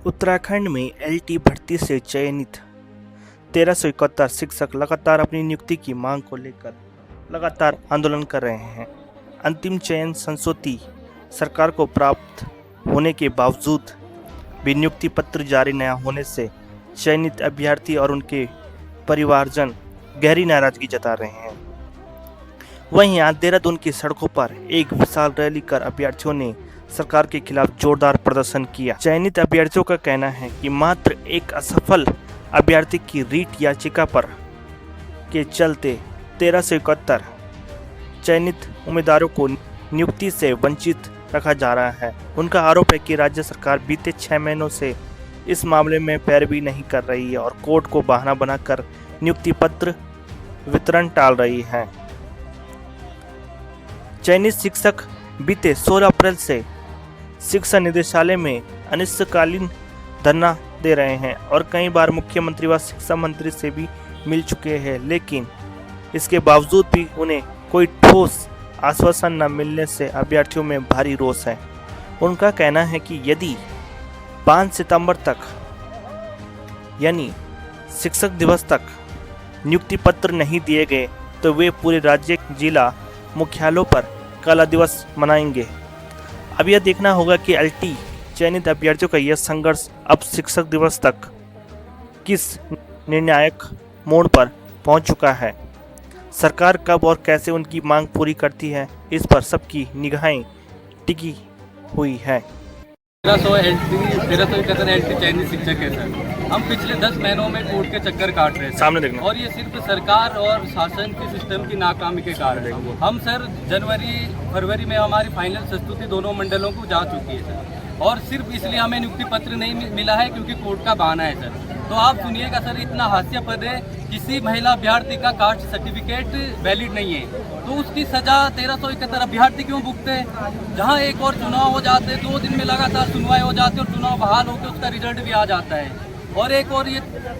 उत्तराखंड में एलटी भर्ती से चयनित 1371 शिक्षक लगातार अपनी नियुक्ति की मांग को लेकर लगातार आंदोलन कर रहे हैं। अंतिम चयन संस्तुति सरकार को प्राप्त होने के बावजूद भी नियुक्ति पत्र जारी न होने से चयनित अभ्यर्थी और उनके परिवारजन गहरी नाराजगी जता रहे हैं। वहीं आज देहरादून की सड़कों पर एक विशाल रैली कर अभ्यर्थियों ने सरकार के खिलाफ जोरदार प्रदर्शन किया। चयनित अभ्यर्थियों का कहना है कि मात्र एक असफल अभ्यर्थी की रीट याचिका पर के चलते 1371 चयनित उम्मीदवारों को नियुक्ति से वंचित रखा जा रहा है। उनका आरोप है कि राज्य सरकार बीते 6 महीनों से इस मामले में पैरवी नहीं कर रही है और कोर्ट को बहाना बनाकर नियुक्ति पत्र वितरण टाल रही है। चयनित शिक्षक बीते 16 अप्रैल से शिक्षा निदेशालय में अनिश्चितकालीन धरना दे रहे हैं और कई बार मुख्यमंत्री व शिक्षा मंत्री से भी मिल चुके हैं, लेकिन इसके बावजूद भी उन्हें कोई ठोस आश्वासन न मिलने से अभ्यर्थियों में भारी रोष है। उनका कहना है कि यदि 5 सितंबर तक यानी शिक्षक दिवस तक नियुक्ति पत्र नहीं दिए गए तो वे पूरे राज्य जिला मुख्यालयों पर काला दिवस मनाएंगे। अब यह देखना होगा कि एलटी चयनित अभ्यर्थियों का यह संघर्ष अब शिक्षक दिवस तक किस निर्णायक मोड़ पर पहुंच चुका है। सरकार कब और कैसे उनकी मांग पूरी करती है, इस पर सबकी निगाहें टिकी हुई है। 1371 एलटी चयनित शिक्षक है सर। हम पिछले 10 महीनों में कोर्ट के चक्कर काट रहे हैं सामने देखना, और ये सिर्फ सरकार और शासन के सिस्टम की नाकामी के कारण है। हम सर जनवरी फरवरी में हमारी फाइनल संस्तुति दोनों मंडलों को जा चुकी है सर, और सिर्फ इसलिए हमें नियुक्ति पत्र नहीं मिला है क्योंकि कोर्ट का बहाना है सर। तो आप सुनिएगा सर, इतना हास्यास्पद है, किसी महिला अभ्यर्थी का कास्ट सर्टिफिकेट वैलिड नहीं है तो उसकी सजा 1371 अभ्यर्थी क्यों भुगते हैं। जहां एक और चुनाव हो जाते 2 दिन में लगातार सुनवाई हो जाती है और चुनाव बहाल होकर उसका रिजल्ट भी आ जाता है। और एक और ये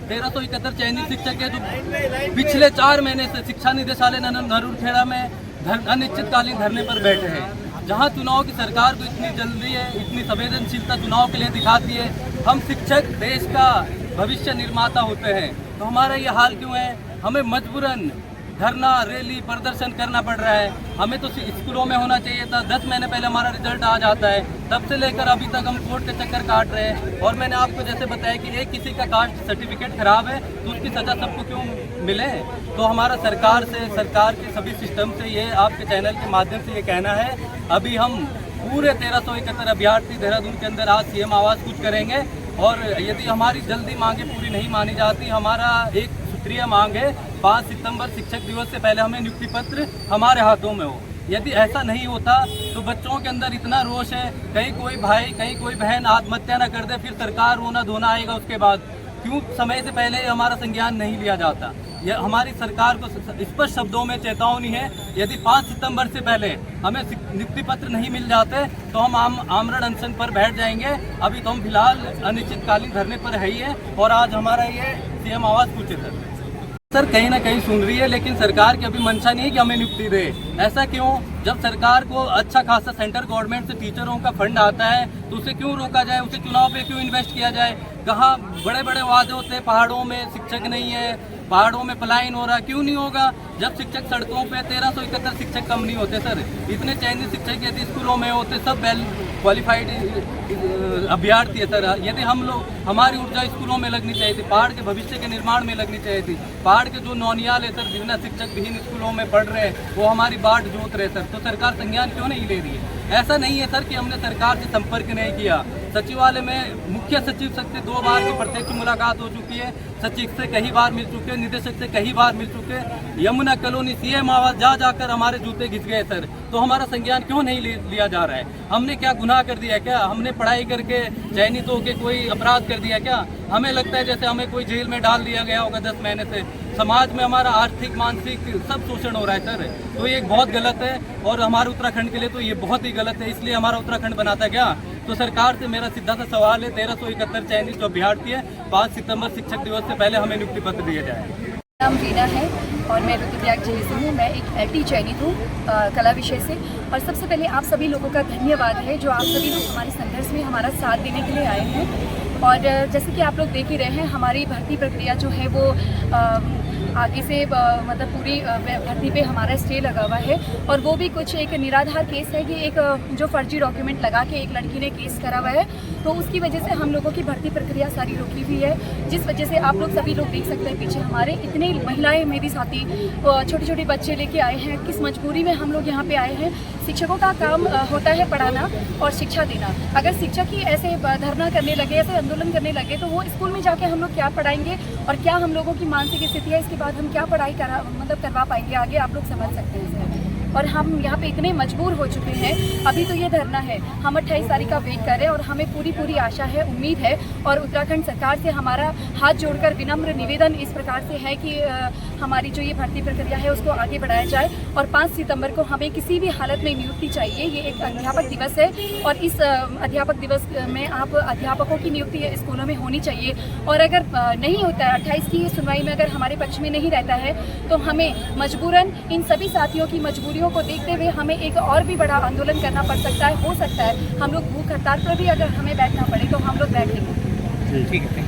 1371 चयनित शिक्षक है जो पिछले 4 महीने से शिक्षा निदेशालय नरूरखेड़ा में अनिश्चितकालीन धरने पर बैठे हैं। जहां चुनाव की सरकार को इतनी जल्दी है, इतनी संवेदनशीलता चुनाव के लिए दिखाती है। हम शिक्षक देश का भविष्य निर्माता होते हैं, तो हमारा ये हाल क्यों है। हमें मजबूरन धरना रैली प्रदर्शन करना पड़ रहा है। हमें तो स्कूलों में होना चाहिए था, 10 महीने पहले हमारा रिजल्ट आ जाता है, तब से लेकर अभी तक हम कोर्ट के चक्कर काट रहे हैं। और मैंने आपको जैसे बताया कि एक किसी का कास्ट सर्टिफिकेट खराब है तो उसकी सज़ा सबको क्यों मिले। तो हमारा सरकार से, सरकार के सभी सिस्टम से ये आपके चैनल के माध्यम से ये कहना है, अभी हम पूरे 1371 अभ्यर्थी देहरादून के अंदर आज सीएम आवास कुछ करेंगे और यदि हमारी जल्दी मांगे पूरी नहीं मानी जाती, हमारा एक सूत्रीय मांग है 5 सितंबर शिक्षक दिवस से पहले हमें नियुक्ति पत्र हमारे हाथों में हो। यदि ऐसा नहीं होता तो बच्चों के अंदर इतना रोष है, कहीं कोई भाई कहीं कोई बहन आत्महत्या न कर दे, फिर सरकार रोना धोना आएगा उसके बाद। क्यों समय से पहले हमारा संज्ञान नहीं लिया जाता। यह हमारी सरकार को स्पष्ट शब्दों में चेतावनी है, यदि 5 सितंबर से पहले हमें नियुक्ति पत्र नहीं मिल जाते तो हम आमरण अनशन पर बैठ जाएंगे। अभी तो हम फिलहाल अनिश्चितकालीन धरने पर है ही है और आज हमारा ये सीएम आवास पूछे सर कहीं ना कहीं सुन रही है, लेकिन सरकार की अभी मंशा नहीं है कि हमें नियुक्ति दे। ऐसा क्यों? जब सरकार को अच्छा खासा सेंट्रल गवर्नमेंट से टीचरों का फंड आता है तो उसे क्यों रोका जाए, उसे चुनाव पे क्यों इन्वेस्ट किया जाए। कहाँ बड़े बड़े वादे होते हैं, पहाड़ों में शिक्षक नहीं है, पहाड़ों में पलायन हो रहा, क्यों नहीं होगा। जब शिक्षक सड़कों पे 1371 शिक्षक कम नहीं होते सर। इतने चयनित शिक्षक यदि स्कूलों में होते, सब वेल क्वालिफाइड अभ्यर्थी है सर। यदि हम लोग, हमारी ऊर्जा स्कूलों में लगनी चाहिए थी, पहाड़ के भविष्य के निर्माण में लगनी चाहिए थी। पहाड़ के जो नौनियाल है सर, बिना शिक्षक विहीन स्कूलों में पढ़ रहे हैं, वो हमारी बाट जोत रहे सर। तो सरकार संज्ञान क्यों नहीं ले रही है। ऐसा नहीं है सर कि हमने सरकार से संपर्क नहीं किया। सचिवालय में मुख्य सचिव से 2 बार की प्रत्यक्ष मुलाकात हो चुकी है, सचिव से कई बार मिल चुके, निदेशक से कई बार मिल चुके। यमुना कॉलोनी सीएम आवास जा जाकर हमारे जूते घिस गए सर। तो हमारा संज्ञान क्यों नहीं लिया जा रहा है। हमने क्या गुनाह कर दिया क्या? हमने पढ़ाई करके चयनित होकर कोई अपराध कर दिया क्या? हमें लगता है जैसे हमें कोई जेल में डाल दिया गया होगा 10 महीने से। समाज में हमारा आर्थिक मानसिक सब शोषण हो रहा है सर। तो ये बहुत गलत है और हमारे उत्तराखंड के लिए तो ये बहुत ही गलत है। इसलिए हमारा उत्तराखंड बनाता क्या। तो सरकार से मेरा सीधा सा सवाल है, 1371 चयनित जो अभ्यर्थी है 5 सितंबर शिक्षक दिवस से पहले हमें नियुक्ति पत्र दिया जाए। नाम वीना है और मैं रुद्रप्रयाग जिले से हूँ। मैं एक एलटी चयनित हूँ कला विषय से। और सबसे पहले आप सभी लोगों का धन्यवाद है जो आप सभी लोग हमारे संघर्ष में हमारा साथ देने के लिए आए हैं। और जैसे कि आप लोग देख ही रहे हैं, हमारी भर्ती प्रक्रिया जो है वो आगे से मतलब पूरी भर्ती पे हमारा स्टे लगा हुआ है। और वो भी कुछ एक निराधार केस है कि एक जो फर्जी डॉक्यूमेंट लगा के एक लड़की ने केस करा हुआ है, तो उसकी वजह से हम लोगों की भर्ती प्रक्रिया सारी रुकी हुई है। जिस वजह से आप लोग सभी लोग देख सकते हैं पीछे हमारे इतने महिलाएं, मेरी साथी छोटे छोटे बच्चे लेके आए हैं। किस मजबूरी में हम लोग यहाँ पे आए हैं। शिक्षकों का काम होता है पढ़ाना और शिक्षा देना। अगर शिक्षक ही ऐसे धरना करने लगे, ऐसे आंदोलन करने लगे, तो वो स्कूल में जाके हम लोग क्या पढ़ाएंगे और क्या हम लोगों की मानसिक स्थिति है, इसके बाद हम क्या पढ़ाई करवा पाएंगे आगे, आप लोग समझ सकते हैं सर। और हम यहाँ पे इतने मजबूर हो चुके हैं। अभी तो ये धरना है, हम 28 तारीख का वेट कर रहे हैं और हमें पूरी आशा है, उम्मीद है। और उत्तराखंड सरकार से हमारा हाथ जोड़कर विनम्र निवेदन इस प्रकार से है कि हमारी जो ये भर्ती प्रक्रिया है उसको आगे बढ़ाया जाए। और 5 सितंबर को हमें किसी भी हालत में नियुक्ति चाहिए। ये एक अध्यापक दिवस है और इस अध्यापक दिवस में आप अध्यापकों की नियुक्ति स्कूलों में होनी चाहिए। और अगर नहीं होता है 28 की सुनवाई में अगर हमारे पक्ष में नहीं रहता है, तो हमें मजबूरन इन सभी साथियों की मजबूरियों को देखते हुए हमें एक और भी बड़ा आंदोलन करना पड़ सकता है। हो सकता है हम लोग भूख हड़ताल पर भी अगर हमें बैठना पड़े तो हम लोग बैठ लेंगे। ठीक है।